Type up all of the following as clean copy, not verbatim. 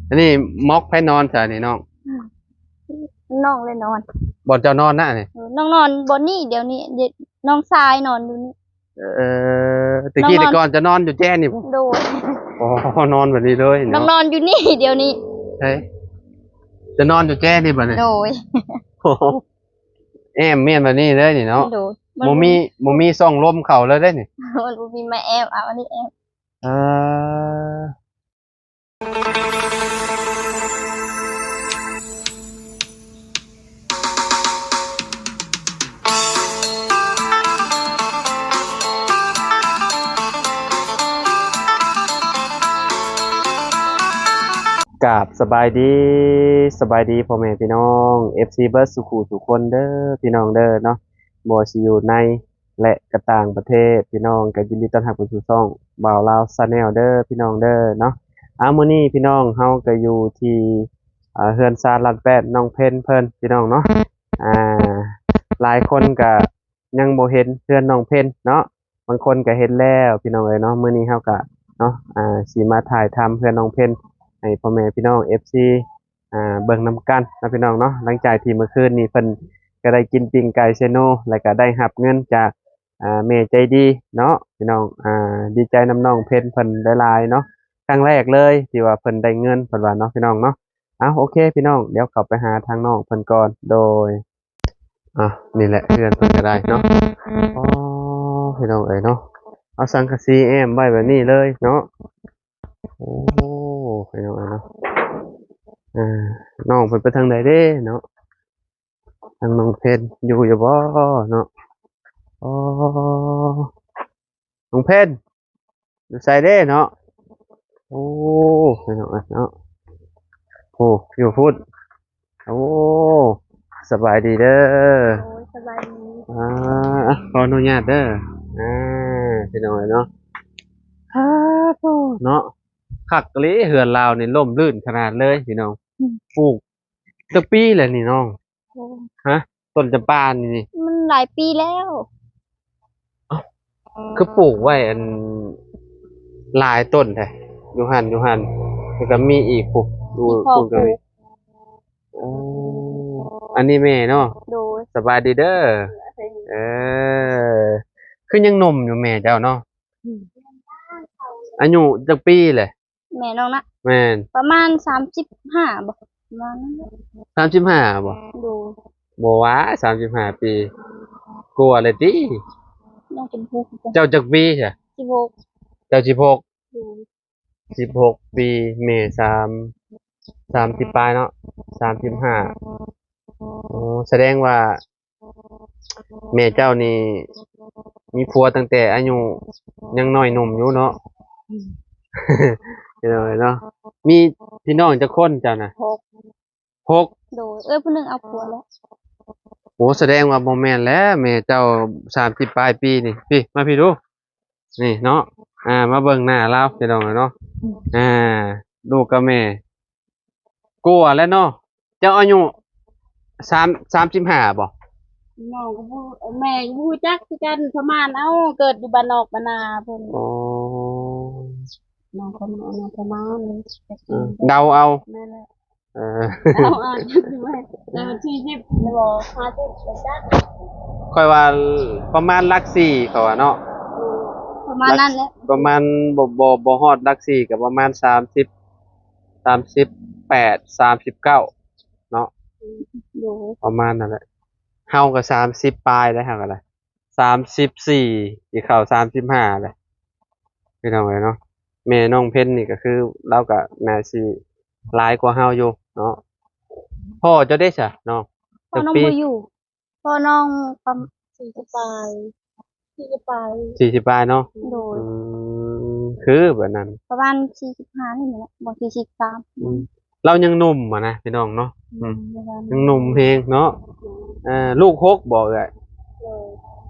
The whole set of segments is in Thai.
อันนี้ม็อกไผนอนซะนี่น้องน้องเลยนอนบ่เจ้านอนนะนี่น้องนอนบนนี่เดี๋ยวนี้น้องชายนอนอยู่นี่ตะกี้แต่ก่อนจะนอนอยู่แจ้นี่บ่โดยอ๋อนอนแบบนี้เลยน้องเนาะนอนอยู่นี่เดี๋ยวนี้เฮ้ยจะนอนอยู่แจ้นี่บ่เนี่ยโดยโอ้โหแอมเมียนแบบนี้เลยนี่เนาะโดยบ่มีส่องลมเข้าเลยเด้นี่มันบ่มีมาแอมอันนี้แอมเออ กราบสบายดีพ่อแม่พี่น้อง FC เบิร์ดสุขุทุกคนเด้อพี่น้องเด้อเนาะบ่สิอยู่ในและก็ต่างประเทศพี่น้องก็ยินดีต้อนรับเข้าสู่ช่องบ่าวลาวชาแนลเด้อพี่น้องเด้อเนาะมื้อนี้พี่น้องเฮาก็อยู่ที่เฮือนซาลัดแปดน้องเพ็ญเพิ่นพี่น้องเนาะอ่าหลายคนก็ยังบ่เห็นเฮือนน้องเพ็ญเนาะบางคนก็เห็นแล้วพี่น้องเอ้ยเนาะมื้อนี้เฮาก็เนาะสิมาถ่ายทำเฮือนน้องเพ็ญ ให้พ่อแม่พี่น้อง FC เบิ่งนำกันนะพี่น้องเนาะหลังจากที่เมื่อคืนนี้เพิ่นก็ได้กินปิ้งไก่เซโนแล้วก็ได้รับเงินจากแม่ใจดีเนาะพี่น้องดีใจนำน้องเพิ่นหลายๆเนาะครั้งแรกเลยที่ว่าเพิ่นได้เงินเพิ่นว่าเนาะพี่น้องเนาะโอเคพี่น้องเดี๋ยวเข้าไปหาทางน้องเพิ่นก่อนโดยนี่แหละเพื่อนเพิ่นก็ได้เนาะอ๋อพี่น้องเอ้ยเนาะเอาสังกะสีแอมไว้แบบนี้เลยเนาะโอ้พี่น้องเอ้ยเนาะ น้องเพิ่นไปทางใดเด้เนาะทางน้องเพชรอยู่บ่เนาะอ๋อน้องเพชรอยู่ไสเด้เนาะโอ้พี่น้องเนาะโอ้อยู่พุทธโอ้สบายดีเด้อโอ้ยสบายดีอ่ขออนุญาตเด้อพี่น้องเนาะโธ่เนาะคักอีหลีเฮือนลาวนี่ร่มรื่นขนาดเลยพี่น้องปลูกจักปีแล้วนี่น้องฮะต้นจำปานี่มันหลายปีแล้ว คือปลูกไว้อันหลายต้นแท้อยู่หั่นแล้วก็มีอีกปลูกดูมีพ่อปลูกก็ปลูมีกอ๋ออันนี้แม่เนาะโดยสบายดีเด้อเออคือยังหนุ่มอยู่แม่เจ้าเนาะอายุจักปีแหละแม่น้องนะแม่นประมาณ35บ่ประมาณนั้น35บ่ดูบ่ว่า35ปีกลัวเลยติน้องเป็นผู้เจ้าจักปีจ้ะ16เจ้า16ดู16ปีแม่30ปลายเนาะ35อ๋อแสดงว่าแม่เจ้านี่มีผัวตั้งแต่อายุยังน้อยหนุ่มอยู่เนาะเห็นไหมเนาะมีพี่น้องจักคนเจ้าน่ะ6 6โดยผู้หนึงเอาผัวแล้วโอ้แสดงว่าบ่แม่นแล้วแม่เจ้า30ปลายปีนี่พี่มาพี่ดูนี่เนาะมาเบิ่งหน้าเราพี่น้องเนาะอ่าลูกกับแม่กลัวแล้วเนาะเจ้าอายุ35บ่น้องก็บ่แม่ก็บ่รู้จักคือกันประมาณเกิดอยู่บ้านนอกบ้านนาเพิ่นอ๋อน้องประมาณเดาเอานั่นแหละเออ คือว่า40บ่50บ่จัก ค่อยว่าประมาณหลักสี่เขาว่าเนาะประมาณนั้นแหละ ประมาณบ่ฮอดหลักสี่ก็ประมาณ38 39เนาะดูประมาณนั่นแหละเฮาก็30ปลายแล้วเฮาก็ได้34สิเข้า35แล้วพี่น้องเอ้ยเนาะแม่น้องเพ็ญนี่ก็คือเราก็น่าสิหลายกว่าเฮาอยู่เนาะพ่อเจ้าได้ซะเนาะพ่อน้องบ่อยู่พ่อน้องประมาณ40ปลาย40ปลาย40ปลายเนาะโดยคือแบบนั้นประมาณ45นี่แหละบ่43เรายังหนุ่มอ่ะนะพี่น้องเนาะยังหนุ่มเพลงเนาะลูก6บอกเลย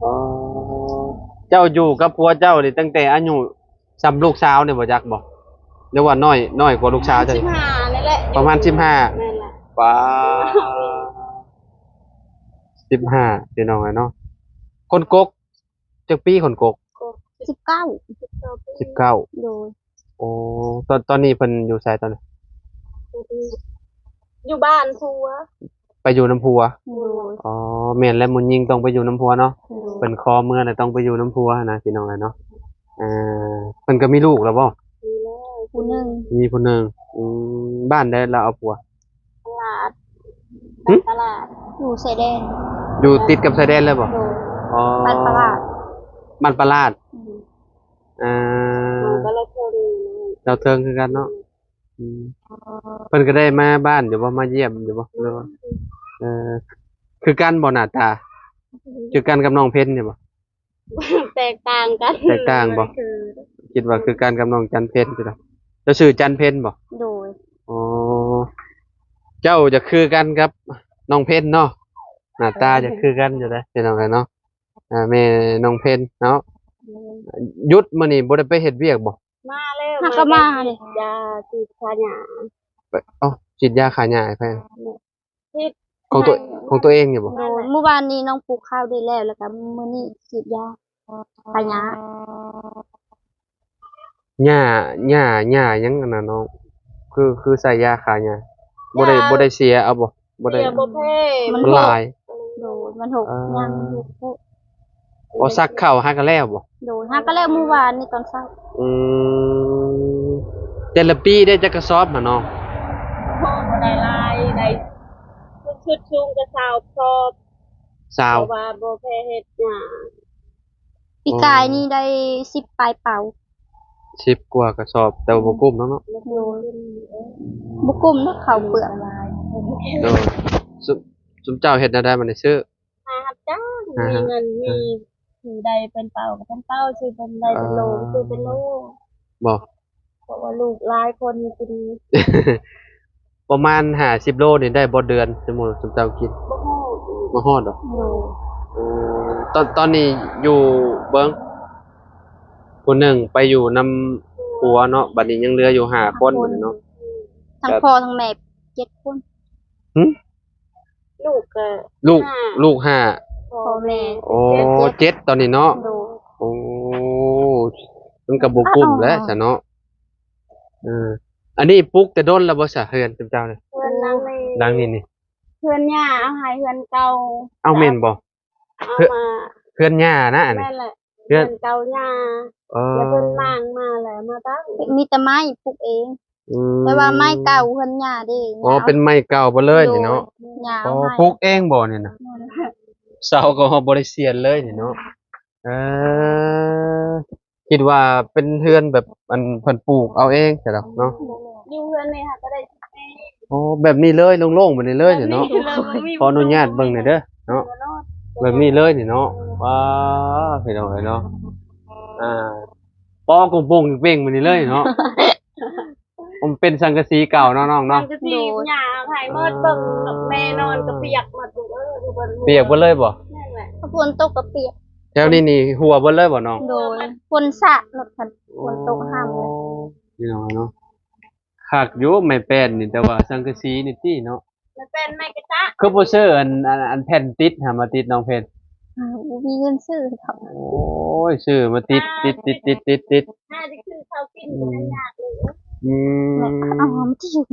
อ๋อเจ้าอยู่กับผัวเจ้านี่ตั้งแต่อายุซ้ำลูกสาวเนี่ยบ่จักบ่เรียกว่าน้อยกว่าลูกสาวจ้ะ15นี่แหละประมาณ15นั่นแหละป้า15พี่น้องเนาะคนกกจักปีคนกก19 19โดยโอ้ตอนนี้เพิ่นอยู่ไสตอนนี้ อยู่บ้านผัว ไปอยู่น้ำพัว โดย อ๋อแม่นและมุนยิงต้องไปอยู่น้ำพัวเนาะ โดย เป็นคอเมื่อน่ะต้องไปอยู่น้ำพัวนะพี่น้องเนาะเพิ่นก็มีลูกแล้วบ่ มีแล้วผู้หนึง มีผู้หนึงบ้านได้แล้วเอาผัว ตลาด หึ ตลาดอยู่ชายแดน อยู่ติดกับชายแดนเลยบ่ โดย อ๋อ บ้านตลาด บ้านปลาลาด อืม อ่า มันก็เลยคน เราเทิงคือกันเนาะเพิ่นก็ได้มาบ้านอยู่บ่มาเยี่ยมอยู่บ่หรือว่าคือกันบ่หน้าตาคือกันกับน้องเพ็ญนี่บ่ แตกต่างกัน แตกต่างบ่ คือ คิดว่าคือกันกับน้องจันเพ็ญคือดอกเจ้าชื่อจันเพ็ญบ่ โดย อ๋อเจ้าจะคือกันกับน้องเพ็ญเนาะหน้าตาจะคือกันอยู่เด้พี่น้องเนาะแม่น้องเพ็ญเนาะหยุดมื้อนี้บ่ได้ไปเฮ็ดเวียกบ่ มาแล้ว หักก็มาเลย ยาติดขาหยา ฉีดยาขาหญ้าให้เพิ่น ที่ ของตัวเองนี่บ่ โดยเมื่อวานนี้น้องปลูกข้าวได้แล้วก็มื้อนี้ฉีดยาพยา หญ้ายังอันน่ะน้องคือใส่ยาขาหญ้าบ่ได้เสียเอาบ่ได้ เสียบ่เพ่ มันหลาย โดยมันหกยังอยู่ บ่ซักข้าวหากันแล้วบ่ โดยหักก็แล้วเมื่อวานนี้ตอนเช้า อืมแต่ละปีได้จักกระสอบน่ะน้อง พ่อบ่ได้ลายได้ชุดชุงกระสาวพอบ สาว เพราะว่าบ่เพ่เฮ็ดหยา ปีกายนี่ได้10ปลายเป่า 10กว่ากระสอบแต่ว่าบ่กุ้มเนาะ โดยบ่กุ้มนะข้าวเปลือก โดยซุมเจ้าเฮ็ดแนวใดมันได้ซื้อ หารับจ้าง อ่า มี ฮะ เงินมีซื้อใดเป็นเป่าก็เป็นเป่าซื้อเป็นใดเป็นโลซื้อเป็นโล บ่ เพราะว่าลูกหลายคนกิน ประมาณ50โลนี่ได้บ่เดือนสมมุติซุมเจ้ากิน บ่ฮู้ บ่ฮอดดอก โดย ตอนนี้อยู่เบิ่งคนหนึ่งไปอยู่นำผัวเนาะบัดนี้ยังเหลืออยู่5คนบัดนี้เนาะ ทั้งพ่อทั้งแม่7คน ลูกก็ ลูก ห้า ลูกห้า พ่อ พ่อ แม่ แม่ โอ้7ตอนนี้เนาะ โดย โอ้มันก็บ่กุ้มแล้วซะเนาะอันนี้ปลุกแต่ดนแล้วบ่ซะเฮือนเจ้าเนี่ย เพื่อนนั่งใน ดังนี่นี่ เพื่อนย่าเอาให้เพื่อนเก่า เอาแม่นบ่ เอามา เพื่อนย่านะอันนี้ นั่นแหละ เพื่ เพื่ อ อน นเก่าย่า เออ แล้วเพิ่นล่างมาแล้วมาตั้ง มีแต่ไม้ปลูกเอง อืม แต่ว่าไม้เก่าเพิ่นย่าเด้ อ๋อเป็นไม้เก่าบ่เลยนี่เนาะ ย่า อ๋อ เอาให้ ปลูกเองบ่นี่นะเสาก็บ่ได้เสียนเลยนี่เนาะเออคิดว่าเป็นเฮือนแบบอันเพิ่นปลูกเอาเองใช่ดอกเนาะ อยู่เพื่อนนี่ค่ะก็ได้ โอ้แบบนี้เลยโล่งๆแบบนี้เลยนี่เนาะขออนุญาตเบิ่งหน่อยเด้อเนาะแบบนี้เลยนี่เนาะว้าพี่น้องเอ้ยเนาะปอกงโป่งเป่งๆแบบนี้เลยเนาะผมเป็นสังกะสีเก่าเนาะน้อง มัน เนาะ จะสีหญ้าให้หมดเบิ่งแม่นอนก็เปียกหมดลูกอยู่บนหัว เปียกเบ่เลยบ่ นั่นแหละ ฝนตกก็เปียก แถวนี้นี่หัวเบ่เลยบ่น้อง โดยฝนสะรถคันฝนตกห้ามเลย พี่น้องเนาะคักอยู่ไม่แป้นนี่แต่ว่าสังกะสีนี่ติเนาะ แล้วเป็นแม่กระจ๊ะ คือบ่ซื้ออันแผ่นติดหามาติดน้องเพชร มีเงินซื้อเขา โอ้ยซื้อมาติด น่าจะคือเขากินกันยากเลย อืม เอามาที่อยู่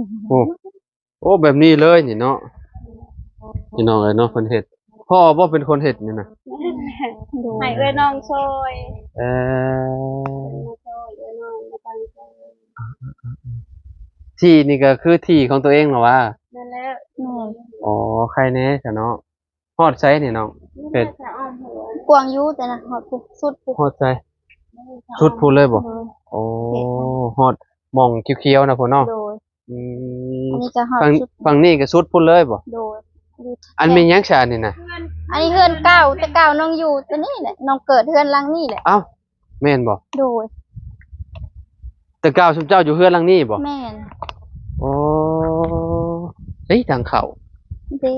โอ้แบบนี้เลยนี่เนาะพี่น้องเอ้ยเนาะเพิ่นเฮ็ดพ่อบ่เป็นคนเฮ็ดนี่นะ โดย ให้เอ้ยน้องช่วย เอ่อ มาช่วยเอ้ยน้องมาตั้งใจ ที่นี่ก็คือที่ของตัวเองเหรอวะ นั่นแหละ แม่ อ๋อใครแน่ซะเนาะฮอดไสนี่น้อง เป็ด จะอ้อมหัว กวางอยูแต่นะฮอดปุ๊บสุดปุ๊บ ฮอดไสสุดพูนเลยบ่ โดย โอ้ฮอดหม่องเขียวๆนะพุ่นเนาะ โดย อืม อันนี้จะฮอด ฝั่ง สุด ฝั่งนี้ก็สุดพุ่นเลยบ่ โดยอยู่ อันมีหยังซะนี่น่ะ อันนี้เฮือนเก่าแต่เก่าน้องอยู่ตัวนี้แหละน้องเกิดเฮือนหลังนี่แหละ เอ้าแม่นบ่ โดย แต่ก้าวชุมเจ้าอยู่เฮือนหลังนี้บ่ แม่น โอ้เฮ้ยทางเขา เด้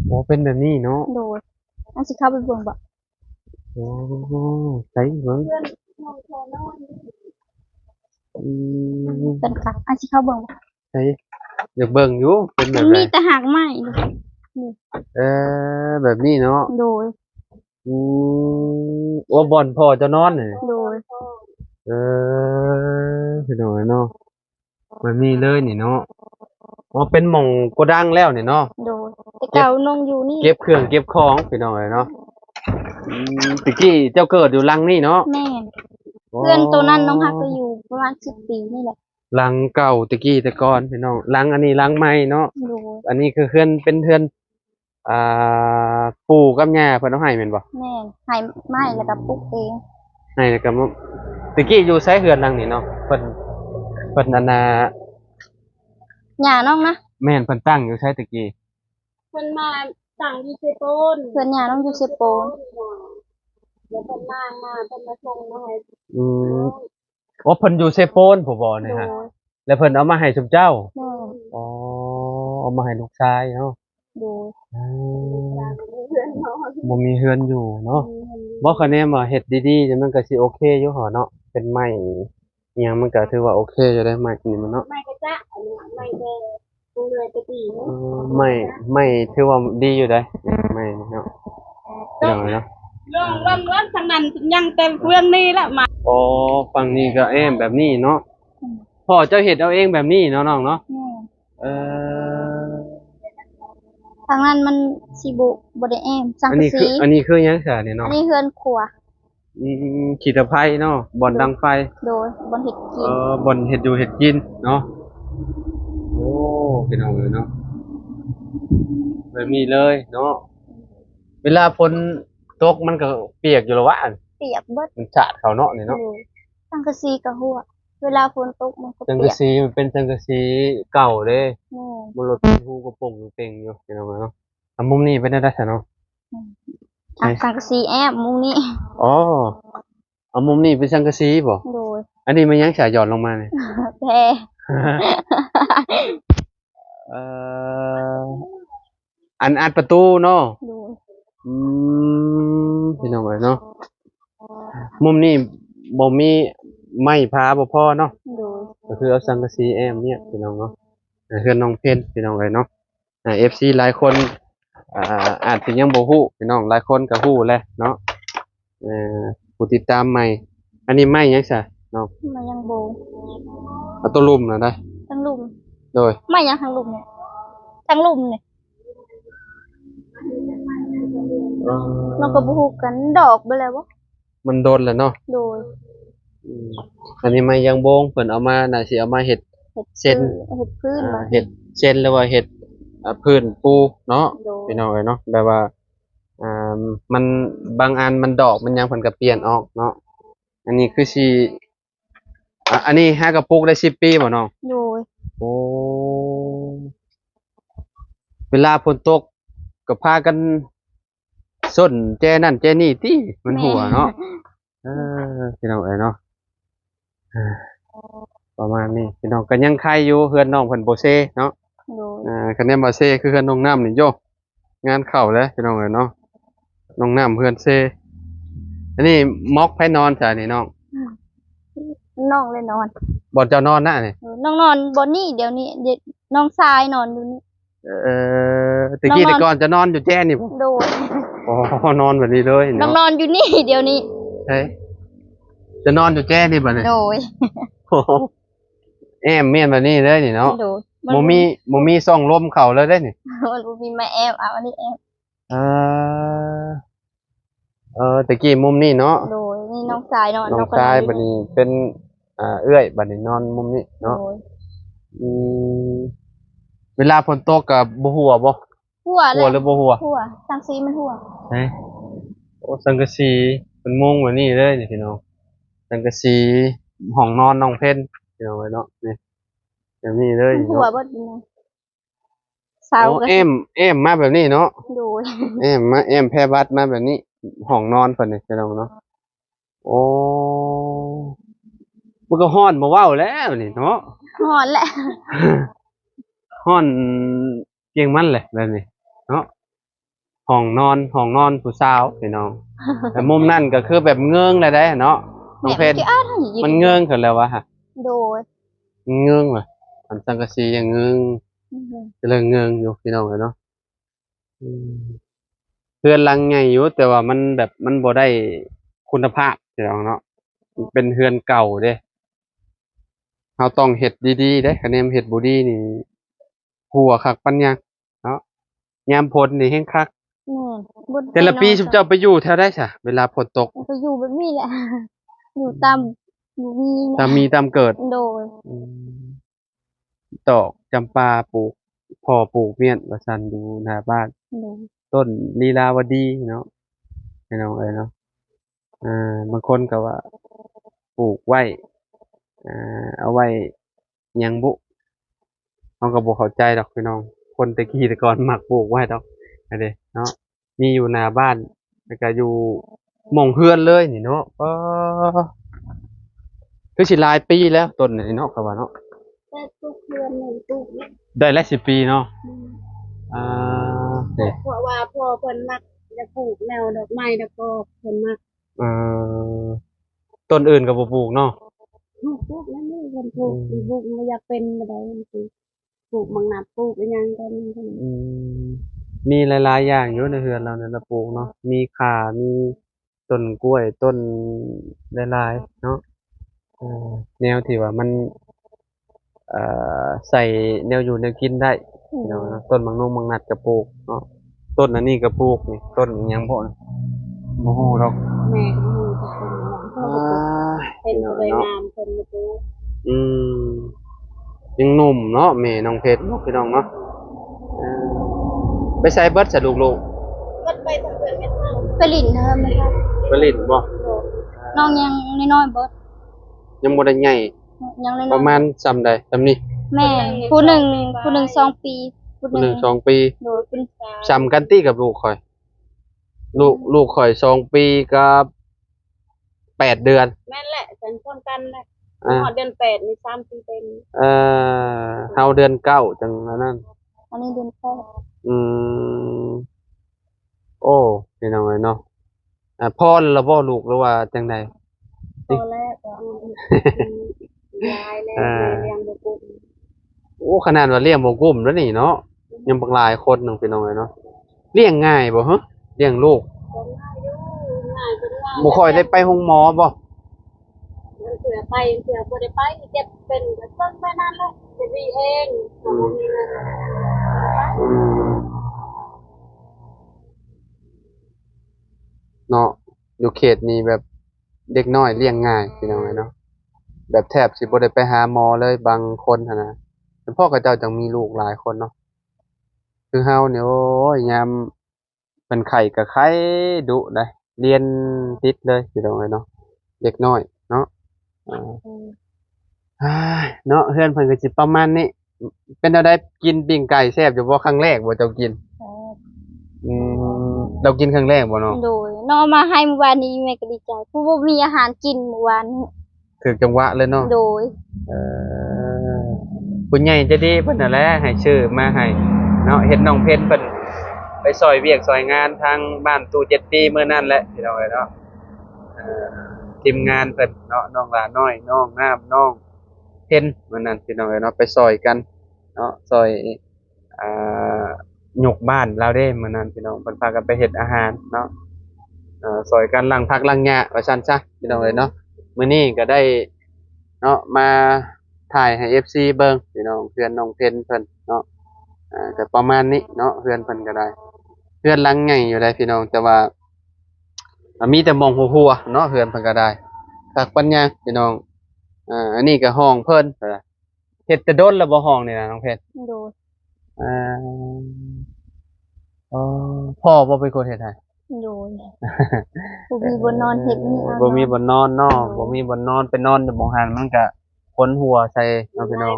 โอ้เป็นแบบนี้เนาะ โดยอันสิเข้าไปเบิ่งบ่ โอ้ใส่เบิ่ง เพื่อนน้องโทรนอน อืม เป็นค่ะอันสิเข้าเบิ่งบ่ ใส่อยากเบิ่งอยู่เป็นแบ มั บ น ไหน มีแต่หากไม้เลย แบบนี้เนาะ โดย อืมโอ้บ่อนพ่อจะนอนนี่ โดย พี่น้องเนาะ แบบนี้เลยนี่เนาะอ๋อเป็นหม่องโกดังแล้วนี่เนาะ โดยแต่เก่าน้องอยู่นี่ เก็บเครื่องเก็บของพี่น้องเลยเนาะตะกี้เจ้าเกิดอยู่หลังนี่เนาะ แม่นเพื่อนตัวนั้นน้องฮักก็อยู่ประมาณ10 ปีนี่แหละ หลังเก่าตะกี้แต่ก่อนพี่น้องหลังอันนี้หลังใหม่เนาะ โดย อันนี้คือเฮือนเป็นเฮือนอ่ปู่กับย่าเพิ่นเอาให้แม่นบ่ แม่นให้ไม้แล้วก็ปลูกเอง ให้แล้วก็มาตะกี้อยู่ไสเฮือนหลังนี้เนาะเพิ่นอันน่ะ หย่าน้องนะ แม่นเพิ่นตั้งอยู่ไสตะกี้ เพิ่นมาสั่งอยู่เซโปน เพื่อนหย่าน้องอยู่เซโปน เดี๋ยวเพิ่นมาเพิ่นมาส่งมาให้ อืมอ๋อเพิ่นอยู่เซโปนผู้บ่ โด นี่ ย ฮะแล้วเพิ่นเอามาให้ซุมเจ้า แม่น อ๋อเอามาให้ลูกชายเนาะ โดย อืม เพื่อนนอน บ่มีเฮือนอยู่เนาะบ่คะแนนว่าเฮ็ดดีๆมันก็สิโอเคอยู่หอเนาะเป็นไม้อิหยังมันก็ถือว่าโอเคอยู่ได้ไม้นี่มันเนาะ ไม่ก็จะอันนี้ไม่แดงตรงเลยตะกี้เนาะ ไม่ถือว่าดีอยู่ได้ไม่เนาะพี่น้องเนาะ เรื่องทางนั้นยังแต่เพื่อนนี่ละมา อ๋อฝั่งนี้ก็แอมแบบนี้เนาะพ่อเจ้าเฮ็ดเอาเองแบบนี้เนาะน้องเนาะ แม่น เออ ทางนั้นมันสิบ่ได้แอมสัง อัน กะ นี้คื สี ออันนี้คือหยังซะนี่ อั เนาะ นนี้เฮือนครัว ขีดตะไคร้เนาะบ่อนดังไฟ โดยบ่เฮ็ดกิน บ่อนเฮ็ดอยู่เฮ็ดกินเนาะโอ้พี่น้องเอ้ยเนาะแบบนี้เลยเนาะเวลาฝนตกมันก็เปียกอยู่แล้ววะ เปียกเบิด มันฉาดเขาเนาะนี่ โด เนาะ ยสังกะสีก็หัวเวลาฝนตกมันก็ สัง เปี กะ ยก สีมันเป็นสังกะสีเก่าเด้ แม่น บนรถเป็นหูกระโปรงเต็งอยู่พี่น้องเนาะอ่ะมุมนี้เป็นได้ซะเนาะ อ่ะสังกะสีแอมมุงนี้ อ๋อเอามุมนี้เป็นสังกะสีบ่ โดย อันนี้มันยังฉายหย่อนลงมาเนี่ย แพร เอ่ออันประตูเนาะ โดย อืพี่น้องเอ้ยเนาะมุมนี้บ่มีไม้พาบ่พอเนาะ โดย ก็คือเอาสังกะสีแอมเนี่ยพี่น้องเนาะเฮือนน้องเพ็ญพี่น้องเอ้ยเนาะFC หลายคนอาจสิยังบ่ฮู้พี่น้องหลายคนก็ฮู้แหละเนาะเอ่อผู้ติดตามใหม่อันนี้ไม้หยังซะเนาะ มันยังโบ เอาตัวลุ่มน่ะได้ ทั้งลุม โดย ไม่ยังทั้งลุมเนี่ยทั้งลุมเนี่ยมันก็บ่ฮู้กันดอกไปแล้วบ่ มันโดนแล้วเนาะ โดย อืมอันนี้ไม้ยางโบงเพิ่นเอามาน่าสิเอามาเฮ็ด เฮ็ด เส้น เฮ็ดพื้นมา เฮ็ดเส้นหรือว่าเฮ็ดพื้นปูเนาะ โดย พี่น้องเอ้ยเนาะแบบว่าอ่ามันบางอันมันดอกมันยังเพิ่นก็เปลี่ยนออกเนาะอันนี้คือสิอันนี้หากระปุกได้10 ปีบ่น้อง โดย โอ้เวลาฝนตกก็พากันส้นแจนั่นแจนี่ติมันหัวเนาะพี่น้องเอ้ยเนาะประมาณนี้พี่น้องก็ยังใครอยู่เฮือนน้องเพิ่นบ่เซเนาะ โดย คะแนนบ่เซคือเฮือนน้องน้ำนี่โยงานเข้าแล้วพี่น้องเอ้ยเนาะน้องน้ำเฮือนเซอันนี้ม็อกไผนอนจ้ะนี่น้อง น้องเลยนอน บ่เจ้านอนน่ะนี่ น้องนอนบนนี่เดี๋ยวนี้เดี๋ยวน้องทรายนอนอยู่นี่ ตะกี้ น้องนอน แต่ก่อนจะนอนอยู่แจ้นี่บ่ โดย อ๋อนอนแบบนี้เลย น้อง เนาะ นอนอยู่นี่เดี๋ยวนี้ เฮ้ยจะนอนอยู่แจ้นี่บ่เนี่ย โดย โอ้โหแอมเมียนแบบนี้เลยนี่เนาะ โดย บ่มีซ่องลมเข้าเลยเด้นี่ มันบ่มีมาแอมเอาอันนี้แอม เอตะกี้มุมนี้เนาะ โดยนี่น้องทรายนอน น้อง ก็ ชาย นอน บัดนี้เป็นเอื้อยบัดนี้นอนมุมนี้ โด เนาะ ย อืมเวลาฝนตกก็บ่หัวบ่ หัวเล หัวย หรือบ่หัว หัวสังสีมันหัว เฮ้ยโอ้สังกะสีเป็นมุงแบบนี้เลยนี่พี่น้องสังกะสีห้องนอนน้องเพิ่นพี่น้องเอ้ยเนาะนี่แบบนี้เลย มันหัว เนาะ เบิดนี่เสา โอ้ ก็ เอ็มมาแบบนี้เนาะ โดย เอ็มแพรบัดมาแบบนี้ห้องนอนเพิ่นนี่พี่น้องเนาะโอ้มันก็ฮ้อนบ่เว้าแล้วนี่เนาะ หอนแหละ ฮ้อนเกียงมันแหละแบบนี้เนาะห้องนอนผู้สาวพี่น้อง แต่มุมนั่นก็คือแบบเงื้องเลยได้เนาะน้องเพชร แม่อ้าวท่านอยู่ มันเงื้องขึ้นแล้ววะฮะ โดย เงื้องว่ะอันสังกะสียังเงื้องจะเลยเงื้องอยู่พี่น้องเลยเนาะอืมเพื่อนหลังใหญ่อยู่แต่ว่ามันแบบมันบ่ได้คุณภาพพี่น้องเนาะมันเป็นเฮือนเก่าเด้ เราต้องเฮ็ดดีๆเด้คะแนนเฮ็ดบ่ดีนี่หัวคักปัญญาเนาะยามฝนนี่แฮงคัก แม่นบ่ แต่ละปีสุมเจ้าไปอยู่แถวใดซะเวลาฝนตก ไปอยู่แบบนี้แหละ อยู่ตามอยู่นี่แห ตา ละ มมีตามเกิด โดย อืมดอกจำปาปลูกพ่อปลูกเมียนว่าซั่นอยู่หน้าบ้าน โดย ต้นลีลาวดีเนาะพี่น้องเอ้ยเนาะบางคนก็ว่าปลูกไว้เอาไว้หยังบุเราก็บ่เข้าใจดอกพี่น้องคนแต่กี้แต่ก่อนมักปลูกไว้ดอกอันนี้เนาะมีอยู่หน้าบ้านแล้วก็อยู่หม่องเฮือนเลยนี่เนาะคือสิหลายปีแล้วต้นนี่เนาะก็ว่าเนาะ แต่ทุกเดือนหนึ่งทุกเนี่ย ได้แล้ว10 ปีเนาะอ่าเด้ เพราะว่าพ่อเพิ่นมักจะปลูกแนวดอกไม้แล้วก็เพิ่นมัก เอ่อต้นอื่นก็บ่ปลูกเนาะ ปลูกนั่นนี่เพิ่นปลูกปลูกบ่อยากเป็นบ่ได้มันสิปลูกบางนัดปลูกอีหยังก็มีเท่านั้น อืมมีหลายๆอย่างอยู่ในเรือนเราเนี่ยเราปลูกเนาะมีข่ามีต้นกล้วยต้นหลายๆเนาะแนวที่ว่ามันใส่แนวอยู่แนวกินได้เนาะต้นบางนุ่มบางนัดก็ปลูกเนาะต้นอันนี้ก็ปลูกนี่ต้นอิหยังบ่นะบ่ฮู้ดอก แม่ก็มีทุกคนอย่างเพิ่นก็ปลูกเป็นสวยงามเพิ่นก็ปลูก อืมยังหนุ่มเนาะแม่น้องเพชรเนาะพี่น้องเนาะเออไปใส่เบิดสะลูก เพิ่นไปทางเพิ่นแม่นเฮา ไปหลินเทิมนะครับ ๆผลิตบ่ น้องยังน้อยๆเบิด ยังบ่ได้ใหญ่ ยังน้อย ประมาณซำใดซำนี้ ๆแม่นผู้หนึ่ง2 ปีผู้ คนหนึ่ง2 ปี โดยเป็น ซำกันติกับลูกข่อย ลูกข่อย2 ปีกับ8 เดือน แม่นแหละฉันพร้อมกันแหละ อ่า ฮอดเดือน8นี่3ปีเต็ม เฮาเดือนเก้าจังอันนั้น อันนี้เดือนแปด อืมโอ้พี่น้องเอ้ยเนาะพ่อแล้วบ่ลูกหรือว่าจังใด พอแล้วก็ยายแล้วเลี้ยงบ่ปลูก โอ้ขนาดว่าเลี้ยงบ่กุ้มแล้วนี่เนาะยังบักหลายคนนึงพี่น้องเอ้ยเนาะเลี้ยงง่ายบ่ฮะเลี้ยงลูก ก็ง่ายอยู่ง่ายเป็นง่าย บ่ค่อยได้ไปโรงหมอบ่ มันเสือไปเสือบ่ได้ไปเจ็บเป็นก็ต้นไปนั่นแหละจะดีเองบ่มีเงิน อืมเนาะอยู่เขตนี้แบบเด็กน้อยเลี้ยงง่ายพี่น้องเอ้ยเนาะแบบแทบสิบ่ได้ไปหาหมอเลยบางคนหันนะแต่พ่อกับเจ้าจังมีลูกหลายคนเนาะคือเฮาเนี่ยโอ้ยยามเป็นไข้กับไข้ดุได้เรียนติดเลยพี่น้องเอ้ยเนาะเด็กน้อยเนาะอ่าอ้ายเนาะเฮือนเพิ่นก็สิประมาณนี้เป็นจั่งใดกินปิ้งไก่แซ่บอยู่บ่ครั้งแรกบ่เจ้ากินอืมเรากินครั้งแรกบ่เนาะ โดยน้องมาให้เมื่อวานนี้แม่ก็ดีใจผู้บ่มีอาหารกินเมื่อวานนี้ ถึกจังหวะเลยเนาะ โดย เอ่อผู้ใหญ่ใจะดีเพิ่นนั่นแหละให้ชื่อมาให้เนาะเฮ็ดน้องเพชรเพิ่นไปซอยเวียกซอยงานทางบ้านตู้7ปีมื้อนั้นแหละพี่น้องเอ้ยเนาะเอ่อทีมงานเพิ่นเนาะน้องหลาน้อยน้องน้ำน้องเพ็ญมื้อนั้นพี่น้องเอ้ยเนาะไปซอยกันเนาะซอยอ่ายกบ้านเราเด้มื้อนั้นพี่น้องเพิ่นพากันไปเฮ็ดอาหารเนาะซอยกันล้างผักล้างหญ้าว่าซั่นซะพี่น้องเอ้ยเนาะมื้อนี้ก็ได้ เนาะมาถ่ายให้ FC เบิ่งพี่น้องเพื่อนน้องเพนเพิ่นเนาะก็ประมาณนี้เนาะเพื่อนเพิ่นก็ได้เพื่อนหลังใหญ่อยู่ได้พี่น้องแต่ว่ามีแต่หมองหัวๆเนาะเพื่อนเพิ่นก็ได้คักปัญญาพี่น้องอันนี้ก็ห้องเพิ่นเฮ็ดแต่โดนแล้วบ่ห้องนี่นะน้องเพชร โดย อ่าอ๋อพ่อบ่เป็นคนเฮ็ดให้ โดยผู้มีบนนอนเฮ็ดนี่เอา บ่มีบ่ เนาะ นอนเนาะบ่มีบ่นอนไปนอนอยู่หม้องหันมันก็คนหัวใส่เนาะพี่น้อง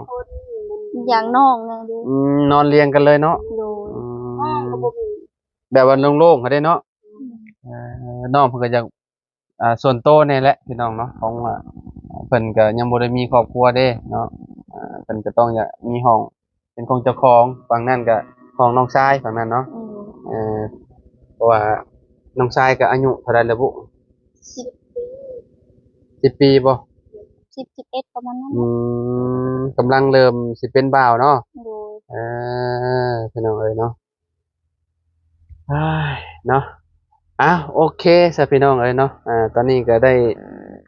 อย่างน้องนะเด้อน อนเรียงกันเลยเนาะ โดย อื ห้อง ม ก็บ่มี แบบว่าโล่งๆเขาได้เนาะน้องเพิ่นก็จะส่วนโตวนี่แหละพี่น้องเนาะของว่าเพิ่นก็ยังบ่ได้มีครอบครัวเด้เนาะเพิ่นก็ต้องอยากมีห้องเป็นของเจ้าของฝั่งนั้นก็ห้องน้องชายฝั่งนั้นเนาะ อืม เพราะว่าน้องชายก็อายุเท่าใดแล้วบุ 10 10 ปีบ่ 11ประมาณนั้น กำลังเริ่มสิเป็นบ่าวเนาะ โดย พี่น้องเอ้ยเนาะอ้ายเนาะโอเคซะพี่น้องเอ้ยเนาะตอนนี้ก็ได้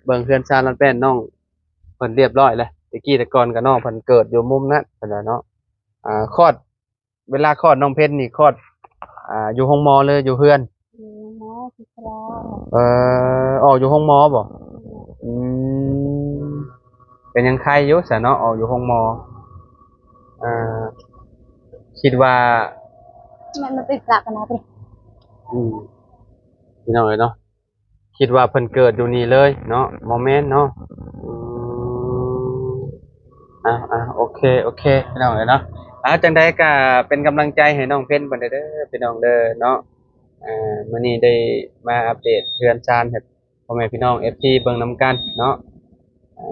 เบิ่งเพื่อนชาลันแป้นน้องเพิ่นเรียบร้อยแล้วตะ กี้แต่ก่อนก็น้องเพิ่นเกิดอยู่มุมนั้นเพิ่นว่าเนาะคลอดเวลาคลอดน้องเพชรนี่คลอดอยู่ห้องหมอเลยอยู่เฮือน อยู่หมอพิศรา ออกอยู่ห้องหมอบ่อืมเป็นยังไข้อยู่ซะเนาะออกอยู่ห้องหมออ่าคิดว่า มันเป็นปลักกันนะเด้ อืมพี่น้องเอ้ยเนาะคิดว่าเพิ่นเกิดอยู่นี่เลยเนาะบ่แม่นเนาะอืมโอเคโอเคพี่น้องเอ้ยเนาะจังใดก็เป็นกำลังใจให้น้องเพิ่นเพิ่นเด้อพี่น้องเด้อเนาะมื้อนี้ได้มาอัปเดตเรือนชานให้พ่อแม่พี่น้อง FC เบิ่งนำกันเนาะ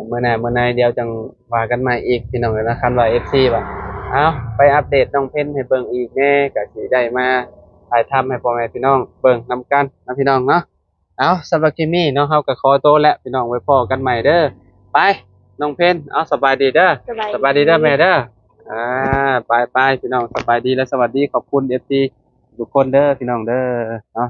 มื้อไหนเดี๋ยวจังว่ากันใหม่อีกพี่น้องเอ้ยนะคันว่า FC ว่าไปอัปเดตน้องเพิ่นให้เบิ่งอีกแหน่ก็สิได้มาถ่ายทำให้พ่อแม่พี่น้องเบิ่งนำกันนะพี่น้องเนาะสำหรับคลิปนี้เนาะเฮาก็ขอตัวแล้วพี่น้องไว้พ้อกันใหม่เด้อไปน้องเพิ่นสบายดีเด้อสบายดีเด้อแม่เด้อไปพี่น้องสบายดีและสวัสดีขอบคุณ FC ทุกคนเด้อพี่น้องเด้อเนาะ